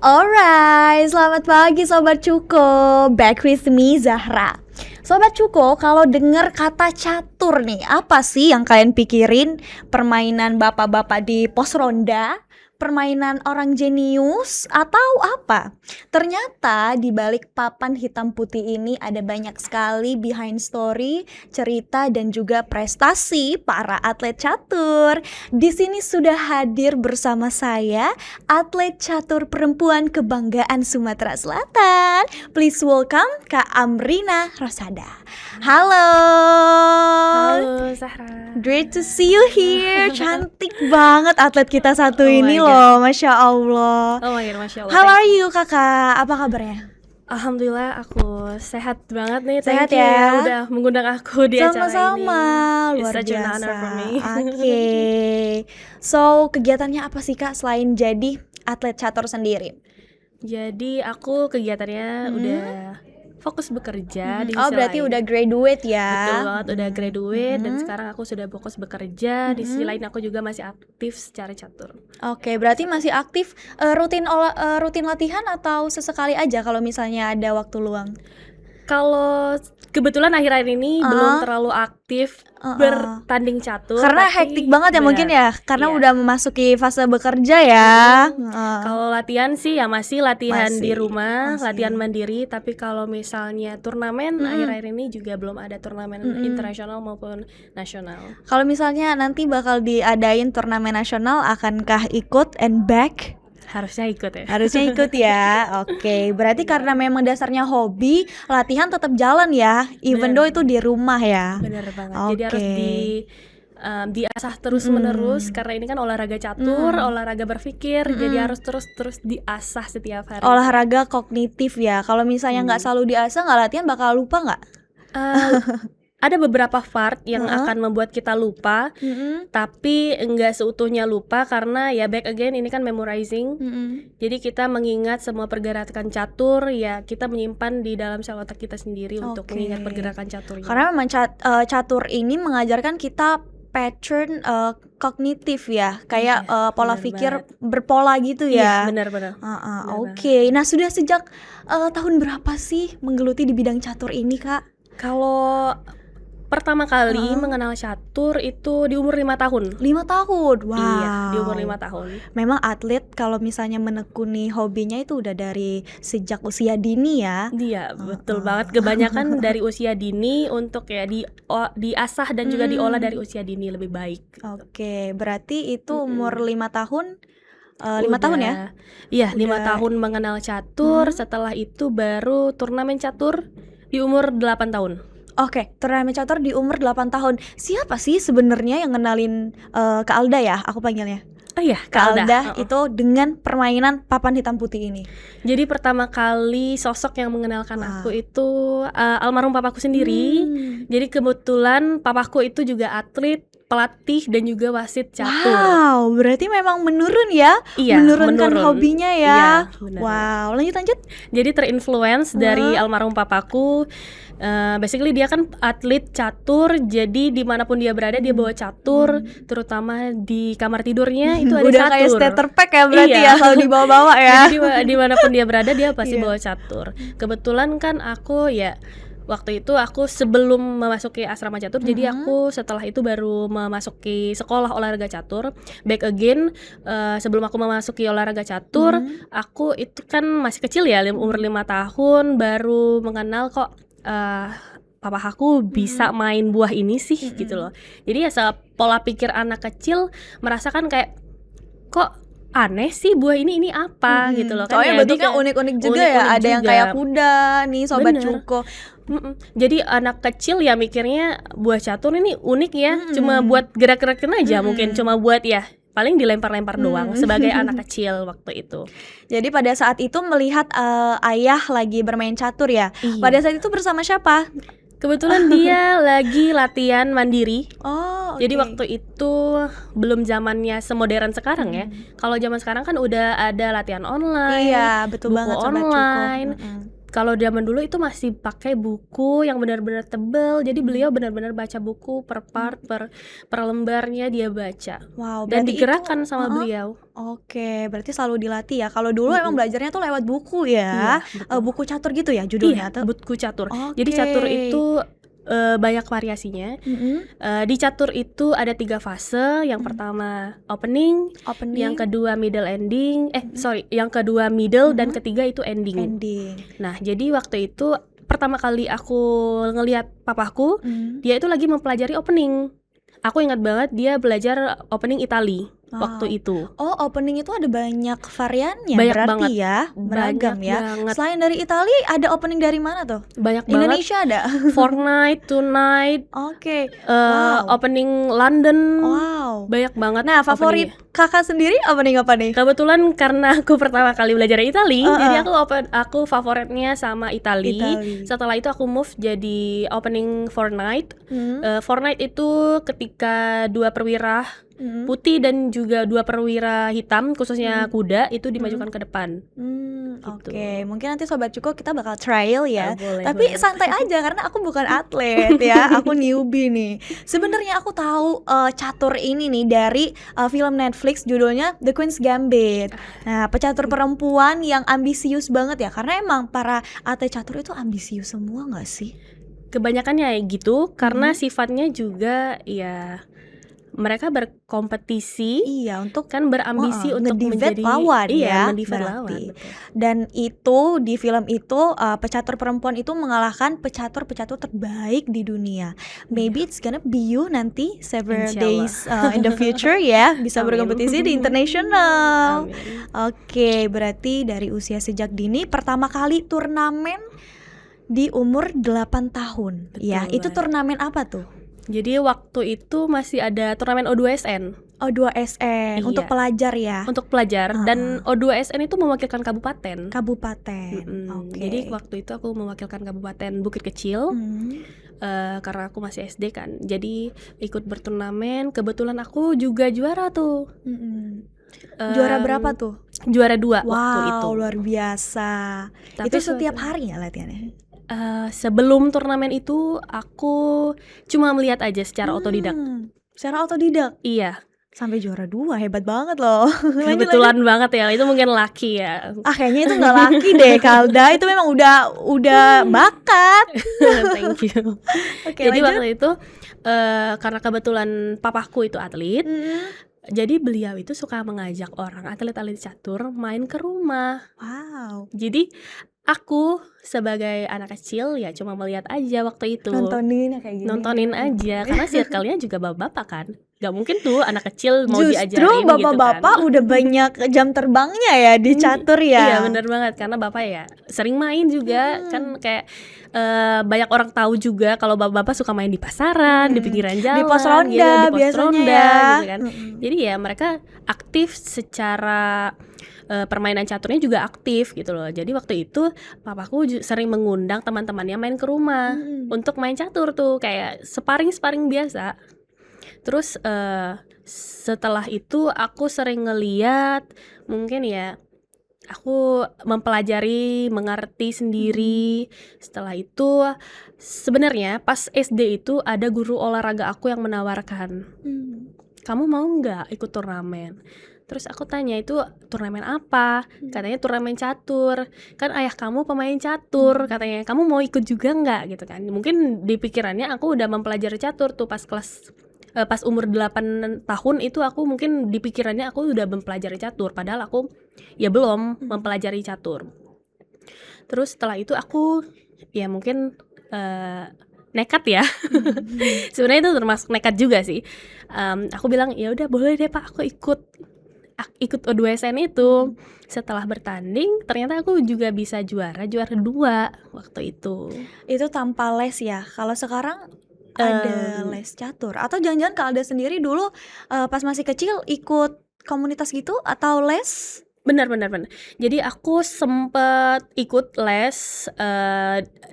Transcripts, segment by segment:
Alright, selamat pagi Sobat Cuko. Back with me, Zahra. Sobat Cuko, kalau dengar kata catur nih, apa sih yang kalian pikirin? Permainan bapak-bapak di pos ronda? Permainan orang jenius? Atau apa? Ternyata di balik papan hitam putih ini ada banyak sekali behind story, cerita dan juga prestasi para atlet catur. Di sini sudah hadir bersama saya atlet catur perempuan kebanggaan Sumatera Selatan. Please welcome Kak Amrina Rosada. Halo. Halo Zahra. Great to see you here. Cantik banget atlet kita satu Oh ini my loh, Masya Allah. Oh my god, Masya Allah. How are you kakak? Apa kabarnya? Alhamdulillah aku sehat banget nih. Sehat Thank you ya? udah mengundang aku di acara ini. Sama-sama, It's luar such an biasa. honor for me. Oke. So kegiatannya apa sih kak selain jadi atlet catur sendiri? Jadi aku kegiatannya udah fokus bekerja di Oh sisi berarti lain. udah graduate ya? Betul banget, udah graduate dan sekarang aku sudah fokus bekerja. Di sisi lain aku juga masih aktif secara catur. Oke, berarti masih aktif rutin latihan atau sesekali aja kalau misalnya ada waktu luang? Kalau kebetulan akhir-akhir ini belum terlalu aktif bertanding catur. Karena tapi hektik banget ya benar. mungkin ya, karena Iya. udah memasuki fase bekerja ya. Kalau latihan sih ya masih latihan Masih, di rumah, masih. latihan mandiri. Tapi kalau misalnya turnamen akhir-akhir ini juga belum ada turnamen internasional maupun nasional. Kalau misalnya nanti bakal diadain turnamen nasional, akankah ikut and back? Harusnya ikut ya. Harusnya ikut ya. Oke, berarti karena memang dasarnya hobi, latihan tetap jalan ya, even though itu di rumah ya. Bener banget. Jadi harus Oke. diasah terus menerus karena ini kan olahraga catur, olahraga berpikir, jadi harus terus diasah setiap hari. Olahraga kognitif ya. Kalau misalnya nggak selalu diasah, nggak latihan bakal lupa nggak? Ada beberapa part yang akan membuat kita lupa, tapi enggak seutuhnya lupa karena ya back again ini kan memorizing. Jadi kita mengingat semua pergerakan catur, ya kita menyimpan di dalam sel otak kita sendiri untuk Oke. mengingat pergerakan caturnya. Karena memang catur ini mengajarkan kita pattern kognitif ya, kayak pola benar pikir berpola gitu ya. Iya, benar-benar. Oke. Nah, sudah sejak tahun berapa sih menggeluti di bidang catur ini, Kak? Kalau pertama kali mengenal catur itu di umur 5 tahun. 5 tahun. Wow. Iya, di umur 5 tahun. Memang atlet kalau misalnya menekuni hobinya itu udah dari sejak usia dini ya. Iya, betul banget. Kebanyakan dari usia dini untuk ya diasah dan juga diolah dari usia dini lebih baik. Oke, berarti itu umur 5 tahun 5 tahun ya? Iya, 5 tahun mengenal catur. Setelah itu baru turnamen catur di umur 8 tahun. Oke, turnamen catur di umur 8 tahun. Siapa sih sebenarnya yang ngenalin Kak Alda ya? Aku panggilnya. Oh iya, Kak Alda itu dengan permainan papan hitam putih ini. Jadi pertama kali sosok yang mengenalkan aku itu almarhum papaku sendiri. Jadi kebetulan papaku itu juga atlet, pelatih dan juga wasit catur. Wow, berarti memang menurun ya? Iya, menurunkan menurun. hobinya ya. Iya, benar. Wow, lanjut. Jadi terinfluence dari almarhum papaku. Basically dia kan atlet catur, jadi dimanapun dia berada dia bawa catur, terutama di kamar tidurnya itu ada Udah catur. kayak starter pack ya berarti Iya. ya, selalu dibawa-bawa ya. Jadi dimanapun dia berada dia pasti bawa catur. Kebetulan kan aku ya waktu itu aku sebelum memasuki asrama catur, jadi aku setelah itu baru memasuki sekolah olahraga catur. Back again, sebelum aku memasuki olahraga catur, aku itu kan masih kecil ya, umur 5 tahun, baru mengenal kok papa aku bisa main buah ini sih gitu loh. Jadi ya pola pikir anak kecil merasakan kayak kok aneh sih buah ini apa gitu loh. Soalnya ya, bentuknya itu kayak unik-unik juga ya, unik-unik ada yang juga. kayak kuda nih Sobat Bener. Cuko. Jadi anak kecil ya mikirnya buah catur ini unik ya, cuma buat gerak-gerakin aja mungkin, cuma buat ya paling dilempar-lempar doang sebagai anak kecil waktu itu. Jadi pada saat itu melihat ayah lagi bermain catur ya. Iya. Pada saat itu bersama siapa? Kebetulan dia lagi latihan mandiri. Oh, Jadi waktu itu belum zamannya semodern sekarang ya. Kalau zaman sekarang kan udah ada latihan online, iya betul buku banget Sobat Cuko. online. kalau zaman dulu itu masih pakai buku yang benar-benar tebel. Jadi beliau benar-benar baca buku per part, per lembarnya dia baca. Wow, Dan berarti digerakkan itu sama beliau. Oke, berarti selalu dilatih ya. Kalau dulu emang Mm-mm. belajarnya tuh lewat buku ya. Iya, betul. Buku catur gitu ya Iya, judulnya tuh. buku catur. Jadi Oke. catur itu banyak variasinya. Di catur itu ada 3 fase. Yang pertama opening, Opening, yang kedua middle ending, yang kedua middle dan ketiga itu ending. ending. Nah, jadi waktu itu pertama kali aku ngelihat papaku, dia itu lagi mempelajari opening. Aku ingat banget dia belajar opening Itali waktu itu. Oh, opening itu ada banyak variannya Banyak berarti banget. ya, beragam Banyak ya. banget. Selain dari Italia, ada opening dari mana tuh? Banyak banget. Indonesia ada. Fortnite, Tonight, Oke. Wow. opening London. Wow. Banyak banget. Nah, favorit kakak sendiri opening apa nih? Kebetulan karena aku pertama kali belajar Itali, jadi aku favoritnya sama Itali. Setelah itu aku move jadi opening Fortnite. Fortnite itu ketika 2 perwira putih dan juga 2 perwira hitam, khususnya kuda, itu dimajukan ke depan. Oke, mungkin nanti Sobat Cuko kita bakal trial ya. Boleh, tapi boleh. santai aja karena aku bukan atlet ya, aku newbie nih. Sebenarnya aku tahu catur ini nih dari film Netflix judulnya The Queen's Gambit. Nah, pecatur perempuan yang ambisius banget ya, karena emang para atlet catur itu ambisius semua nggak sih? Kebanyakannya gitu, karena sifatnya juga ya mereka berkompetisi. Iya, untuk kan berambisi untuk ngedivet menjadi lawan ya, mendivet berarti. lawan, betul. Dan itu di film itu pecatur perempuan itu mengalahkan pecatur-pecatur terbaik di dunia. Maybe it's gonna be you nanti several Insyaallah. days in the future ya, bisa Amin. berkompetisi di internasional. Amin. Oke, berarti dari usia sejak dini pertama kali turnamen di umur 8 tahun. Betul Ya, itu banget. turnamen apa tuh? Jadi waktu itu masih ada turnamen O2SN O2SN Iya. untuk pelajar ya. untuk pelajar, dan O2SN itu mewakilkan kabupaten. Kabupaten. Oke. Jadi waktu itu aku mewakilkan kabupaten Bukit Kecil. Karena aku masih SD kan, jadi ikut berturnamen. Kebetulan aku juga juara tuh. Juara berapa tuh? Juara 2 waktu itu. Wow, luar biasa. Tapi Itu setiap hari ya latihannya? Sebelum turnamen itu aku cuma melihat aja secara otodidak. Secara otodidak? Iya. Sampai juara 2, hebat banget loh. Kebetulan banget ya, itu mungkin lucky ya. Kayaknya itu gak laki deh, Kalda. Itu memang udah bakat. Thank you. Oke, Jadi lanjut. waktu itu karena kebetulan papaku itu atlet, jadi beliau itu suka mengajak orang atlet-atlet catur main ke rumah. Wow. Jadi aku sebagai anak kecil ya cuma melihat aja waktu itu. Nontonin kayak gini. Nontonin aja, karena circle-nya juga bapak-bapak kan. Gak mungkin tuh anak kecil mau Justru diajarin bapak-bapak gitu kan. udah banyak jam terbangnya ya di catur ya. Iya benar banget, karena bapak ya sering main juga. Kan kayak banyak orang tahu juga kalau bapak-bapak suka main di pasaran, di pinggiran jalan, Di pos ronda gitu, di pos biasanya ronda, ya. gitu kan. Jadi ya mereka aktif secara permainan caturnya juga aktif gitu loh. Jadi waktu itu papaku sering mengundang teman-temannya main ke rumah untuk main catur tuh, kayak sparring biasa. Terus setelah itu aku sering ngeliat, mungkin ya aku mempelajari, mengerti sendiri. Setelah itu sebenarnya pas SD itu ada guru olahraga aku yang menawarkan, kamu mau nggak ikut turnamen? Terus aku tanya, itu turnamen apa? Katanya turnamen catur. Kan ayah kamu pemain catur, katanya. Kamu mau ikut juga nggak gitu kan? Mungkin di pikirannya aku udah mempelajari catur tuh pas umur 8 tahun itu. Aku mungkin di pikirannya aku udah mempelajari catur, padahal aku ya belum mempelajari catur. Terus setelah itu aku ya mungkin nekat ya. Sebenarnya itu termasuk nekat juga sih. Aku bilang ya udah boleh deh Pak, aku ikut O2SN itu. Setelah bertanding ternyata aku juga bisa juara 2 waktu itu. Itu tanpa les ya. Kalau sekarang ada les catur, atau jangan-jangan Kalda sendiri dulu pas masih kecil ikut komunitas gitu atau les? Benar. Jadi aku sempet ikut les,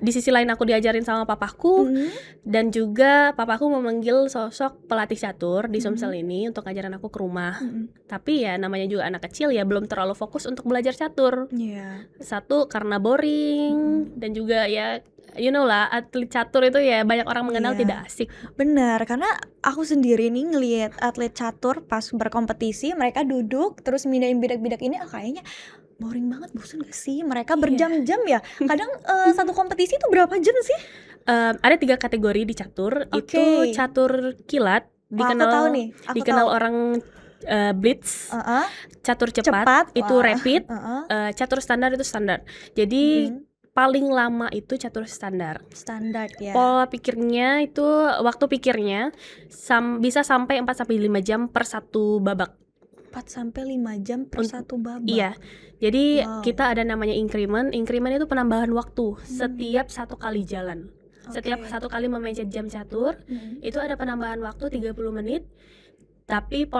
di sisi lain aku diajarin sama papaku, dan juga papaku memanggil sosok pelatih catur di Sumsel ini untuk ngajarin aku ke rumah. Tapi ya namanya juga anak kecil ya belum terlalu fokus untuk belajar catur. Iya. Satu karena boring, dan juga ya you know lah, atlet catur itu ya banyak orang mengenal Iya. tidak asik. Benar, karena aku sendiri nih ngelihat atlet catur pas berkompetisi, mereka duduk terus mindahin bidak-bidak ini, kayaknya boring banget, bosan gak sih? Mereka berjam-jam ya. Kadang satu kompetisi itu berapa jam sih? Ada 3 kategori di catur. Oke. Itu catur kilat, Wah, aku tahu nih, aku dikenal tahu. orang blitz, Heeh. catur Cepat, cepat itu wah. rapid, Heeh. catur standar itu standar. Jadi paling lama itu catur standar. Standar ya. Pola pikirnya itu, waktu pikirnya bisa sampai 4 sampai 5 jam per satu babak. 4 sampai 5 jam per satu babak. Iya. Jadi Wow. kita ada namanya increment. Increment itu penambahan waktu setiap satu kali jalan. Setiap Oke. satu kali memencet jam catur, itu ada penambahan waktu 30 menit. Tapi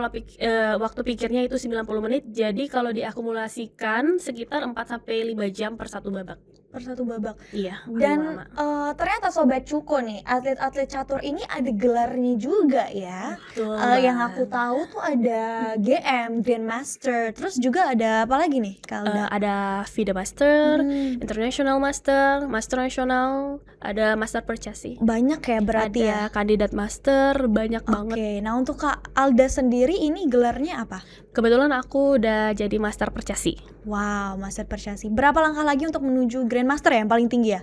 waktu pikirnya itu 90 menit. Jadi kalau diakumulasikan sekitar 4 sampai 5 jam per satu babak. Per satu babak. Iya, paling Dan lama. ternyata Sobat Cuko nih, atlet-atlet catur ini ada gelarnya juga ya. Betul Yang banget. aku tahu tuh ada GM, Grandmaster, terus juga ada apa lagi nih Kalda? Ada FIDE Master, International Master, Master Nasional, ada Master Percasi. Banyak ya berarti Ada ya. kandidat master, banyak banget. Oke, nah untuk Kak Alda sendiri ini gelarnya apa? Kebetulan aku udah jadi Master Percasi. Wow, Master Percasi. Berapa langkah lagi untuk menuju Grandmaster ya yang paling tinggi ya?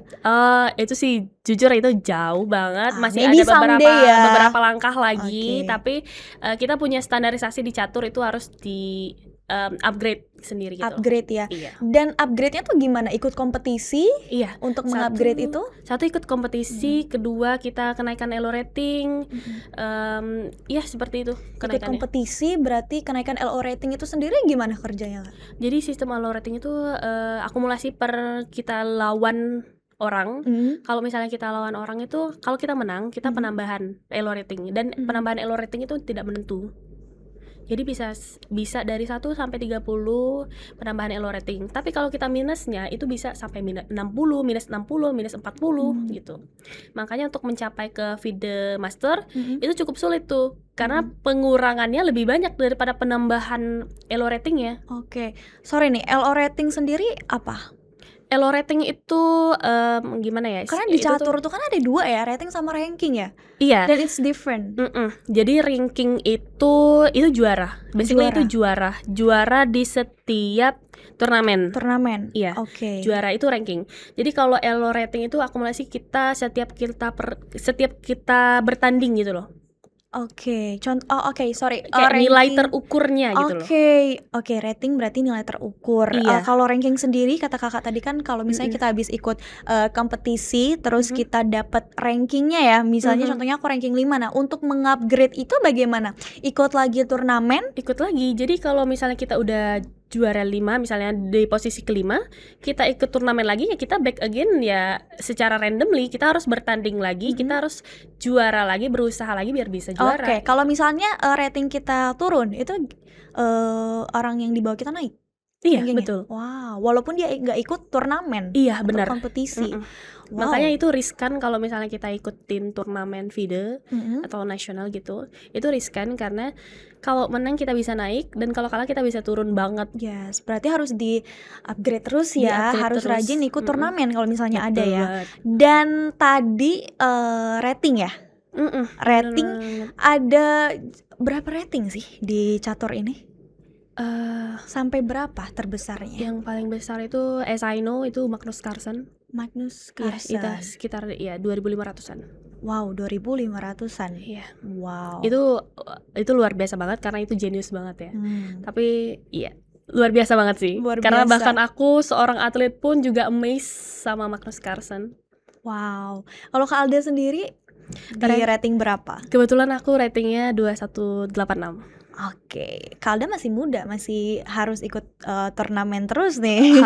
Itu sih jujur itu jauh banget. Masih maybe ada someday ya. beberapa langkah lagi. Oke. Tapi kita punya standarisasi di catur itu harus di upgrade sendiri gitu. Upgrade ya. Iya. Dan upgrade-nya tuh gimana? Ikut kompetisi Iya. untuk mengupgrade itu? Satu ikut kompetisi, kedua kita kenaikan elo rating. Ya seperti itu Ikut kenaikannya. kompetisi berarti kenaikan LO rating itu sendiri gimana kerjanya Kak? Jadi sistem elo rating itu akumulasi per kita lawan orang. Kalau misalnya kita lawan orang itu, kalau kita menang, kita penambahan elo rating, dan penambahan elo rating itu tidak menentu. Jadi bisa dari 1 sampai 30 penambahan elo rating. Tapi kalau kita minusnya itu bisa sampai minus 60, minus 60, minus 40 gitu. Makanya untuk mencapai ke FIDE Master itu cukup sulit tuh. Karena pengurangannya lebih banyak daripada penambahan elo ratingnya. Oke. Sorry nih, LO rating sendiri apa? Elo rating itu gimana ya? Karena di Itu tuh- catur tuh kan ada 2 ya, rating sama ranking ya. Iya. Dan it's different. Jadi ranking itu juara. Basically Juara. itu juara di setiap turnamen. Turnamen. Iya. Oke. Juara itu ranking. Jadi kalau elo rating itu akumulasi kita setiap kita bertanding gitu loh. Oke. Sorry. Kayak nilai Ranking. terukurnya gitu loh. Oke, rating berarti nilai terukur. Iya. Kalau ranking sendiri kata kakak tadi kan kalau misalnya kita habis ikut kompetisi terus kita dapat rankingnya ya, misalnya contohnya aku ranking 5. Nah, untuk mengupgrade itu bagaimana? Ikut lagi turnamen? Ikut lagi. Jadi kalau misalnya kita udah juara 5, misalnya di posisi kelima, kita ikut turnamen lagi ya, kita back again ya, secara randomly kita harus bertanding lagi, kita harus juara lagi, berusaha lagi biar bisa juara. Oke, kalau misalnya rating kita turun, itu orang yang di bawah kita naik. Iya, rankingnya? betul. Wow, walaupun dia nggak ikut turnamen. Iya, atau benar. kompetisi. Wow. Makanya itu riskan kalau misalnya kita ikutin turnamen FIDE atau nasional gitu. Itu riskan karena kalau menang kita bisa naik, dan kalau kalah kita bisa turun banget. Yes, berarti harus di-upgrade terus ya, Di-upgrade harus terus. rajin ikut turnamen kalau misalnya ada Betul ya. banget. Dan tadi rating ya, rating Bener banget. ada berapa rating sih di catur ini? Sampai berapa terbesarnya? Yang paling besar itu as I know itu Magnus Carlsen. Magnus Iya, Carlsen. itu sekitar 2.500-an. Wow, 2.500-an. Iya. Wow. Itu luar biasa banget karena itu jenius banget ya. Hmm. Tapi iya, luar biasa banget sih. Luar Karena biasa. bahkan aku seorang atlet pun juga amazed sama Magnus Carlsen. Wow. Kalau Kak Alda sendiri di Ra- rating berapa? Kebetulan aku ratingnya 2186. Oke, Kalda masih muda, masih harus ikut turnamen terus nih.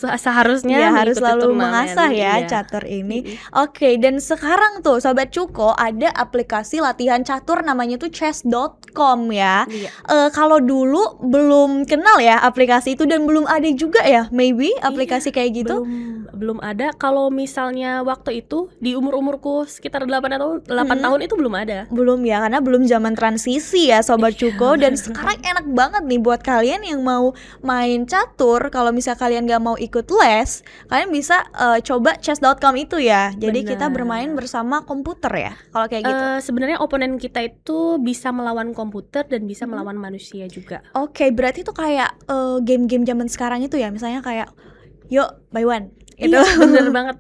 Seharusnya Ya, harus mengikuti selalu turnamen, mengasah ya iya. catur ini. Oke, dan sekarang tuh Sobat Cuko ada aplikasi latihan catur namanya tuh chess.com ya. Iya. Kalau dulu belum kenal ya aplikasi itu dan belum ada juga ya maybe aplikasi kayak gitu. Belum ada. Kalau misalnya waktu itu di umurku sekitar 8 tahun itu belum ada. Belum ya, karena belum zaman transisi ya Sobat Cuko. Dan sekarang enak banget nih buat kalian yang mau main catur. Kalau misal kalian gak mau ikut les, kalian bisa coba chess.com itu ya. Jadi kita bermain bersama komputer ya, kalau kayak gitu. Sebenarnya oponen kita itu bisa melawan komputer dan bisa melawan manusia juga. Oke, berarti itu kayak game-game zaman sekarang itu ya. Misalnya kayak yuk buy one gitu. Iya, bener banget.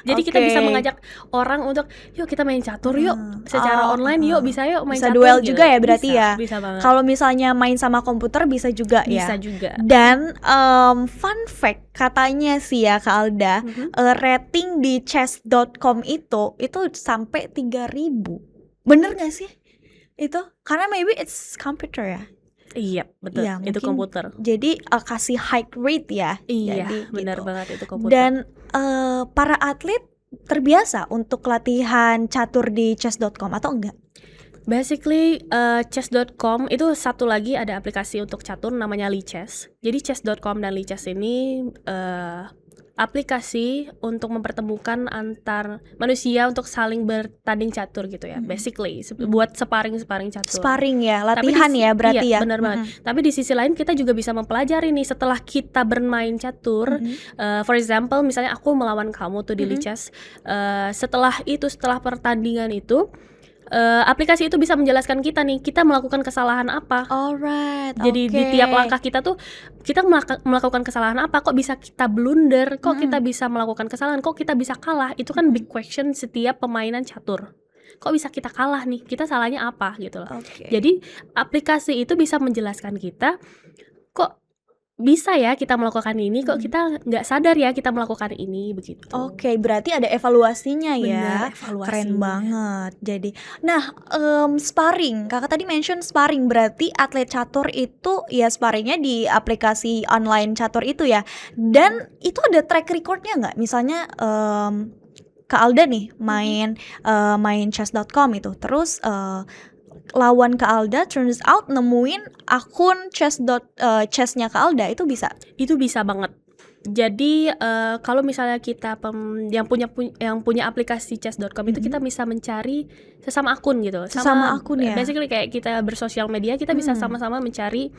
Jadi kita bisa Oke. mengajak orang untuk yuk kita main catur yuk secara online, yuk bisa yuk main Bisa catur duel gitu. juga ya berarti ya. Bisa banget. Kalau misalnya main sama komputer bisa juga ya. Bisa juga. Dan fun fact katanya sih ya Kak Alda, rating di chess.com itu sampai 3.000. Bener gak sih? Itu karena maybe it's computer ya. Iya, betul. Ya, itu mungkin komputer. Jadi kasih high rate ya. Iya, Jadi, benar gitu. banget itu komputer. Dan para atlet terbiasa untuk latihan catur di chess.com atau enggak? Basically chess.com itu satu lagi ada aplikasi untuk catur namanya Lichess. Jadi chess.com dan Lichess ini aplikasi untuk mempertemukan antar manusia untuk saling bertanding catur gitu ya. Basically buat sparring catur. Sparring ya, Tapi latihan ya berarti iya, ya. benar banget. Tapi di sisi lain kita juga bisa mempelajari nih setelah kita bermain catur. For example, misalnya aku melawan kamu tuh di Lichess. Setelah pertandingan itu aplikasi itu bisa menjelaskan kita nih, kita melakukan kesalahan apa. Alright. Jadi di tiap langkah kita tuh kita melakukan kesalahan apa, kok bisa kita blunder, kok kita bisa melakukan kesalahan, kok kita bisa kalah. Itu kan big question setiap pemainan catur. Kok bisa kita kalah nih? Kita salahnya apa gitu loh. Jadi aplikasi itu bisa menjelaskan kita kok bisa ya kita melakukan ini, kok kita nggak sadar ya kita melakukan ini begitu. Oke, berarti ada evaluasinya ya. Benar, evaluasinya. Keren banget. Jadi, nah sparring, kakak tadi mention sparring, berarti atlet catur itu ya sparringnya di aplikasi online catur itu ya. Dan itu ada track recordnya nggak? Misalnya Kak Alda nih main chess.com itu, terus lawan Kak Alda turns out nemuin akun chessnya Kak Alda, itu bisa? Itu bisa banget. Jadi kalau misalnya kita yang punya aplikasi chess.com itu kita bisa mencari sesama akun gitu. Sesama akun ya. Basically kayak kita bersosial media, kita bisa sama-sama mencari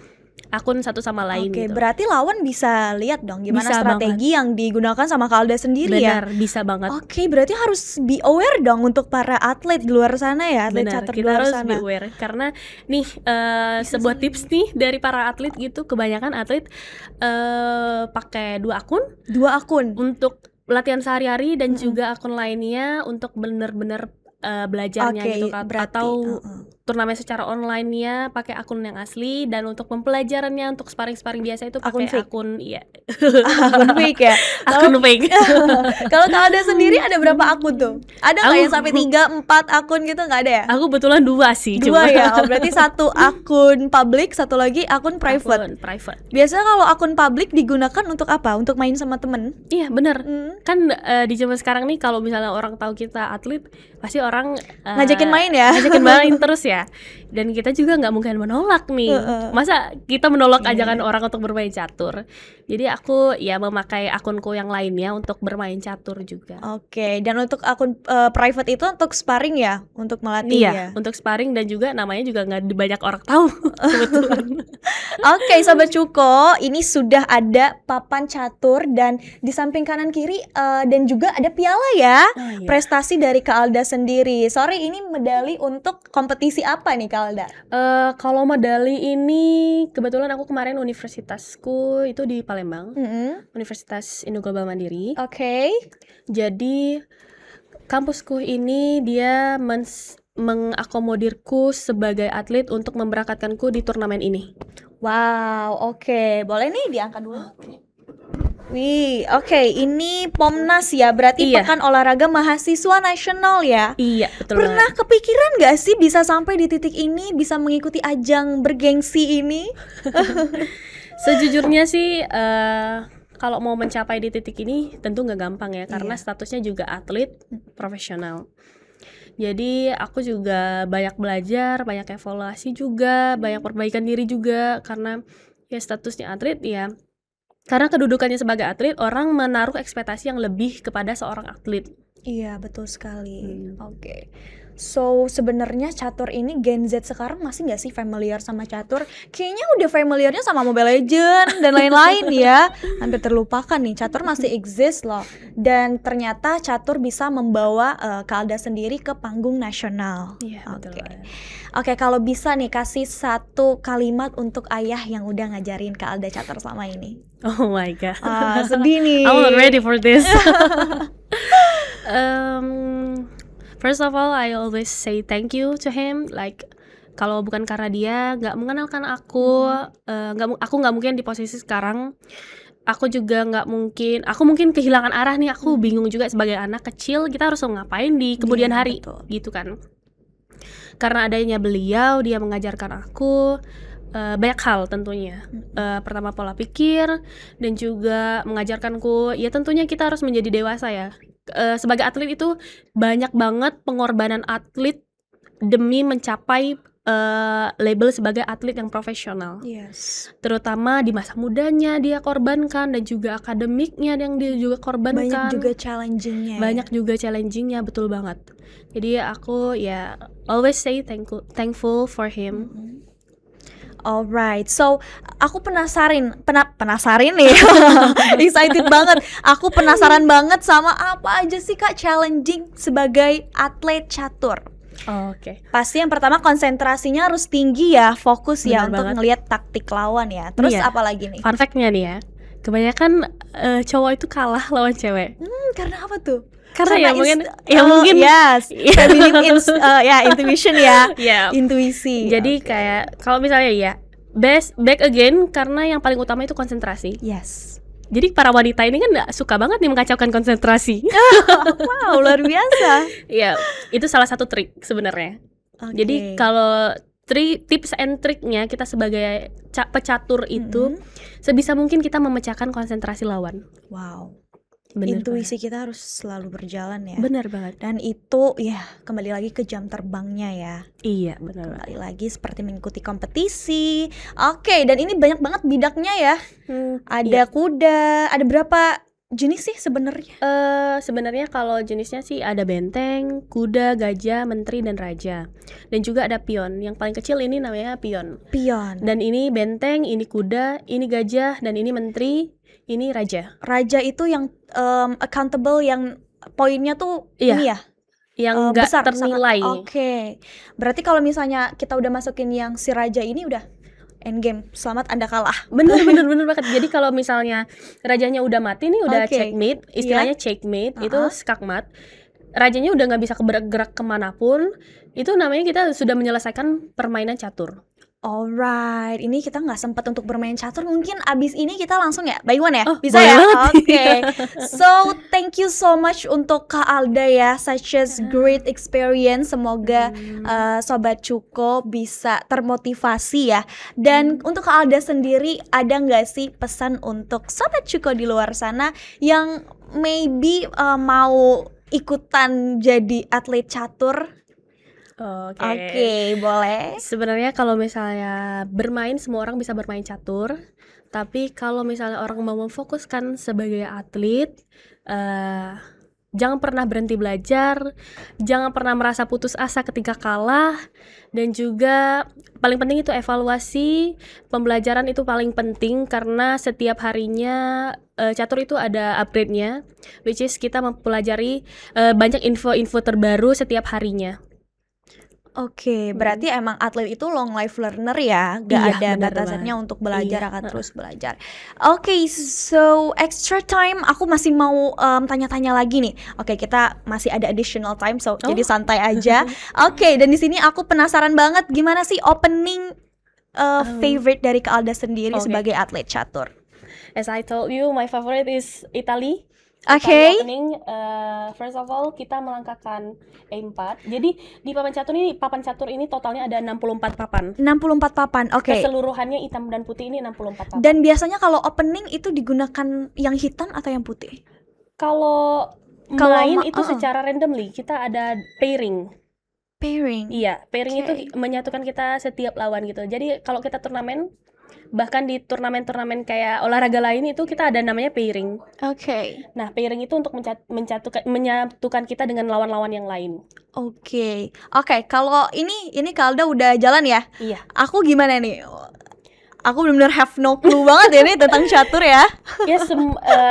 akun satu sama lain Oke, gitu. berarti lawan bisa lihat dong gimana Bisa strategi yang digunakan sama Kak Alda sendiri ya. Benar, bisa banget. Oke, berarti harus be aware dong untuk para atlet di luar sana ya, atlet Benar, catur di kita luar harus sana. be aware karena nih sebuah tips nih dari para atlet gitu, kebanyakan atlet pakai 2 akun untuk latihan sehari-hari dan juga akun lainnya untuk benar-benar belajarnya Oke, gitu kan. berarti, Atau turnamen secara online-nya pakai akun yang asli, dan untuk pembelajarannya untuk sparring biasa itu Akun pakai fake. akun iya. Akun fake ya. Akun fake. Kalau Kak Alda sendiri ada berapa akun tuh? Ada nggak yang sampai 3-4 akun gitu, nggak ada ya? Aku kebetulan 2 sih, 2 cuma ya. Oh, berarti 1 akun public, 1 lagi akun private. akun private. Biasanya kalau akun public digunakan untuk apa? Untuk main sama temen? Iya bener. Kan di zaman sekarang nih kalau misalnya orang tahu kita atlet, pasti orang Ngajakin main ya? Ngajakin main terus ya. Dan kita juga nggak mungkin menolak nih. Masa kita menolak ajakan orang untuk bermain catur? Jadi aku ya memakai akunku yang lainnya untuk bermain catur juga. Oke, dan untuk akun private itu untuk sparring ya? Untuk melatih Iya, ya? untuk sparring, dan juga namanya juga nggak banyak orang tahu kebetulan. Oke, Sobat Cuko, ini sudah ada papan catur dan di samping kanan kiri dan juga ada piala ya. iya. Prestasi dari Kak Alda sendiri. Sorry, ini medali untuk kompetisi apa nih Kak Alda? Kalau medali ini kebetulan aku kemarin universitasku itu di Palembang, Universitas Indo Global Mandiri. Oke. Jadi kampusku ini dia mengakomodirku sebagai atlet untuk memberangkatkanku di turnamen ini. Wow, oke. Boleh nih diangkat dulu. Wih, oke, ini Pomnas ya, berarti Iya. Pekan Olahraga Mahasiswa Nasional ya. Iya, betul Pernah banget. kepikiran gak sih bisa sampai di titik ini, bisa mengikuti ajang bergengsi ini? Sejujurnya sih kalau mau mencapai di titik ini tentu nggak gampang ya, karena Iya. statusnya juga atlet profesional. Jadi aku juga banyak belajar, banyak evaluasi juga, banyak perbaikan diri juga, karena ya statusnya atlet ya. Karena kedudukannya sebagai atlet, orang menaruh ekspektasi yang lebih kepada seorang atlet. Iya, betul sekali. Oke. So, sebenarnya catur ini Gen Z sekarang masih nggak sih familiar sama catur? Kayaknya udah familiarnya sama Mobile Legend dan lain-lain ya. Hampir terlupakan nih, catur masih exist loh. Dan ternyata catur bisa membawa Kak Alda sendiri ke panggung nasional. Iya, betul Oke. banget. Oke, kalau bisa nih kasih satu kalimat untuk ayah yang udah ngajarin Kak Alda catur selama ini. Oh my god. Sedih nih. I'm not ready for this. First of all, I always say thank you to him. Like, kalau bukan karena dia nggak mengenalkan aku, aku nggak mungkin di posisi sekarang. Aku juga nggak mungkin, aku mungkin kehilangan arah nih. Aku bingung juga sebagai anak kecil, kita harus ngapain di kemudian Iya, hari, betul. gitu kan. Karena adanya beliau, dia mengajarkan aku banyak hal tentunya. Pertama pola pikir, dan juga mengajarkanku ya tentunya kita harus menjadi dewasa ya. Sebagai atlet itu banyak banget pengorbanan atlet demi mencapai label sebagai atlet yang profesional. Yes. Terutama di masa mudanya dia korbankan, dan juga akademiknya yang dia juga korbankan. Banyak juga challenging-nya. Banyak juga challenging-nya, betul banget. Jadi aku ya always say thankful for him. Alright, so aku penasaran nih, excited banget. Aku penasaran banget sama apa aja sih Kak challenging sebagai atlet catur. Oke. Pasti yang pertama konsentrasinya harus tinggi ya, fokus ya Benar untuk banget. ngelihat taktik lawan ya. Terus Iya. apa lagi nih? Fun fact-nya nih ya, kebanyakan cowok itu kalah lawan cewek. Karena apa tuh? Karena ya ins- mungkin yes, feminine intuition ya. ya. Intuisi. Jadi Oke. kayak kalau misalnya ya back again, karena yang paling utama itu konsentrasi. Yes. Jadi para wanita ini kan suka banget nih mengacaukan konsentrasi. Wow, luar biasa. Ya, itu salah satu trik sebenarnya. Oke. Jadi kalau tips and triknya kita sebagai pecatur itu sebisa mungkin kita memecahkan konsentrasi lawan. Wow. Bener Intuisi kita harus selalu berjalan ya. banget. Bener banget. Dan itu ya kembali lagi ke jam terbangnya ya. Iya, bener banget. Kembali lagi seperti mengikuti kompetisi. Oke, dan ini banyak banget bidangnya ya. Ada kuda, ada berapa jenis sih sebenarnya? Sebenarnya kalau jenisnya sih ada benteng, kuda, gajah, menteri, dan raja. Dan juga ada pion. Yang paling kecil ini namanya pion. Pion. Dan ini benteng, ini kuda, ini gajah, dan ini menteri, ini raja. Raja itu yang accountable, yang poinnya tuh Iya. ini ya. Yang nggak besar, ternilai. sangat. Oke. Berarti kalau misalnya kita udah masukin yang si raja ini udah endgame, selamat Anda kalah. Bener banget. Jadi kalau misalnya rajanya udah mati nih, udah Oke. checkmate, istilahnya checkmate, itu skakmat. Rajanya udah nggak bisa gerak kemanapun, itu namanya kita sudah menyelesaikan permainan catur. Alright, ini kita nggak sempat untuk bermain catur. Mungkin abis ini kita langsung ya, by one ya, Oh, bisa boleh ya? banget. Oke. So thank you so much untuk Kak Alda ya, such as great experience. Semoga Sobat Cuko bisa termotivasi ya. Dan untuk Kak Alda sendiri, ada nggak sih pesan untuk Sobat Cuko di luar sana yang maybe mau ikutan jadi atlet catur? Oke, boleh. Sebenarnya kalau misalnya bermain, semua orang bisa bermain catur. Tapi kalau misalnya orang mau memfokuskan sebagai atlet, jangan pernah berhenti belajar, jangan pernah merasa putus asa ketika kalah, dan juga paling penting itu evaluasi. Pembelajaran itu paling penting karena setiap harinya catur itu ada upgrade-nya, which is kita mempelajari banyak info-info terbaru setiap harinya. Oke, berarti emang atlet itu long life learner ya, gak Iya, ada benar batasannya banget. untuk belajar, Iya, akan terus belajar. Oke, so extra time, aku masih mau tanya-tanya lagi nih. Oke, kita masih ada additional time, so jadi santai aja. Oke, dan di sini aku penasaran banget gimana sih opening favorite dari Kak Alda sendiri Oke. sebagai atlet catur. As I told you, my favorite is Italy. Oke. Opening, first of all kita melangkahkan E4. Jadi di papan catur ini totalnya ada 64 papan. 64 papan. Oke. Keseluruhannya hitam dan putih ini 64 papan. Dan biasanya kalau opening itu digunakan yang hitam atau yang putih? Kalau main itu secara randomly, kita ada pairing. Iya, pairing itu menyatukan kita setiap lawan gitu. Jadi kalau kita turnamen, bahkan di turnamen-turnamen kayak olahraga lain itu kita ada namanya pairing. Oke. Nah, pairing itu untuk menyatukan kita dengan lawan-lawan yang lain. Oke, kalau ini Kalda udah jalan ya? Iya. Aku gimana nih? Aku benar-benar have no clue banget ya nih tentang catur ya. Ya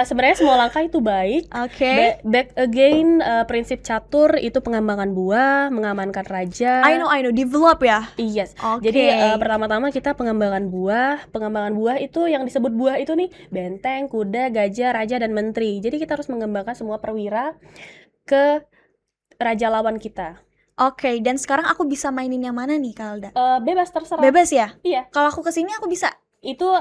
sebenarnya semua langkah itu baik. Oke. Back again, prinsip catur itu pengembangan buah, mengamankan raja. I know, develop ya. Yes. Oke. Jadi pertama-tama kita pengembangan buah. Pengembangan buah itu yang disebut buah itu nih benteng, kuda, gajah, raja dan menteri. Jadi kita harus mengembangkan semua perwira ke raja lawan kita. Oke, dan sekarang aku bisa mainin yang mana nih, Kalda? Bebas, terserah. Bebas ya? Iya. Kalau aku kesini aku bisa? Itu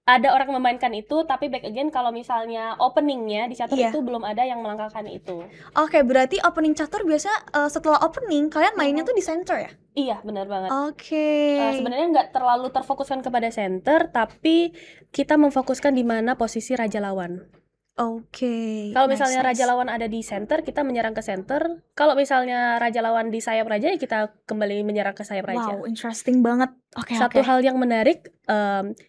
ada orang memainkan itu, tapi back again kalau misalnya openingnya di catur itu belum ada yang melangkahkan itu. Oke, berarti opening catur biasa setelah opening kalian mainnya tuh di center ya? Iya, benar banget. Oke. Sebenarnya nggak terlalu terfokuskan kepada center, tapi kita memfokuskan di mana posisi raja lawan. Oke. Kalau misalnya raja lawan ada di center, kita menyerang ke center. Kalau misalnya raja lawan di sayap raja, ya kita kembali menyerang ke sayap raja. Wow, interesting banget. Oke. Satu hal yang menarik,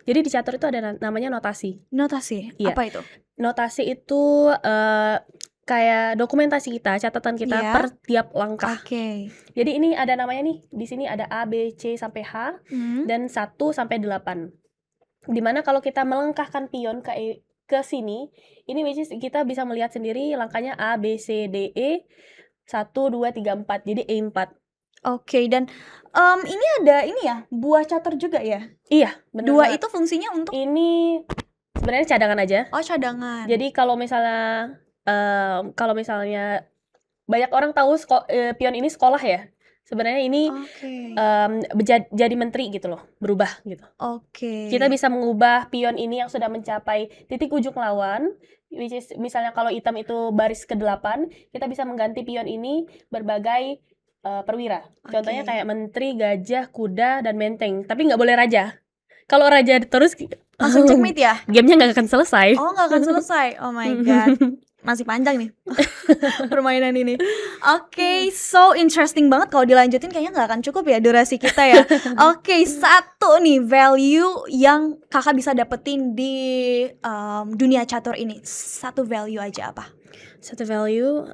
jadi di catur itu ada namanya notasi. Notasi? Iya. Apa itu? Notasi itu kayak dokumentasi kita, catatan kita per tiap langkah. Oke. Jadi ini ada namanya nih, di sini ada A, B, C sampai H, dan 1 sampai 8. Dimana kalau kita melangkahkan pion ke sini, ini which is kita bisa melihat sendiri langkahnya A, B, C, D, E, 1, 2, 3, 4, jadi E4. Oke, dan ini ada ini ya, buah catur juga ya? Iya, benar. Dua itu fungsinya untuk? Ini sebenarnya cadangan aja. Oh, cadangan. Jadi kalau misalnya banyak orang tahu pion ini sekolah ya. Sebenarnya ini jadi menteri gitu loh, berubah gitu. Oke. Kita bisa mengubah pion ini yang sudah mencapai titik ujung lawan, which is misalnya kalau hitam itu baris ke-8, kita bisa mengganti pion ini berbagai perwira. Contohnya kayak menteri, gajah, kuda, dan menteng. Tapi nggak boleh raja. Kalau raja terus langsung checkmate ya? Gamenya nggak akan selesai. Oh, nggak akan selesai. Oh my god. Masih panjang nih permainan ini. Oke, so interesting banget. Kalau dilanjutin kayaknya nggak akan cukup ya durasi kita ya. Oke, satu nih value yang kakak bisa dapetin di dunia catur ini. Satu value aja apa? Satu value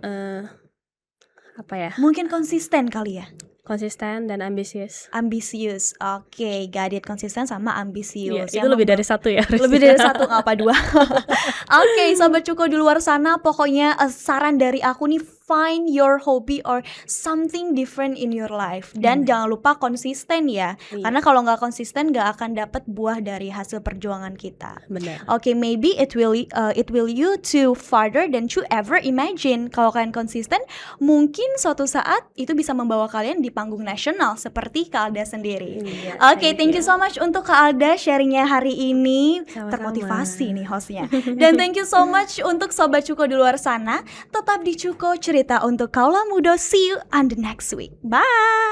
apa ya? Mungkin konsisten kali ya. Konsisten dan ambisius. Ambisius, oke, got it. Konsisten sama ambisius. Itu lebih dari satu ya. Lebih dari satu, nggak apa dua. Oke, sobat Cuko di luar sana, pokoknya saran dari aku nih, find your hobby or something different in your life. Dan jangan lupa konsisten ya. Karena kalau nggak konsisten nggak akan dapat buah dari hasil perjuangan kita. Benar. Oke, maybe it will you to farther than you ever imagine. Kalau kalian konsisten, mungkin suatu saat itu bisa membawa kalian di panggung nasional seperti Kak Alda sendiri. Oke, thank you so much untuk Kak Alda sharingnya hari ini. Sama-sama. Termotivasi nih hostnya. Dan thank you so much untuk sobat Cuko di luar sana. Tetap di Cuko, cerita untuk kaula muda. See you on the next week. Bye.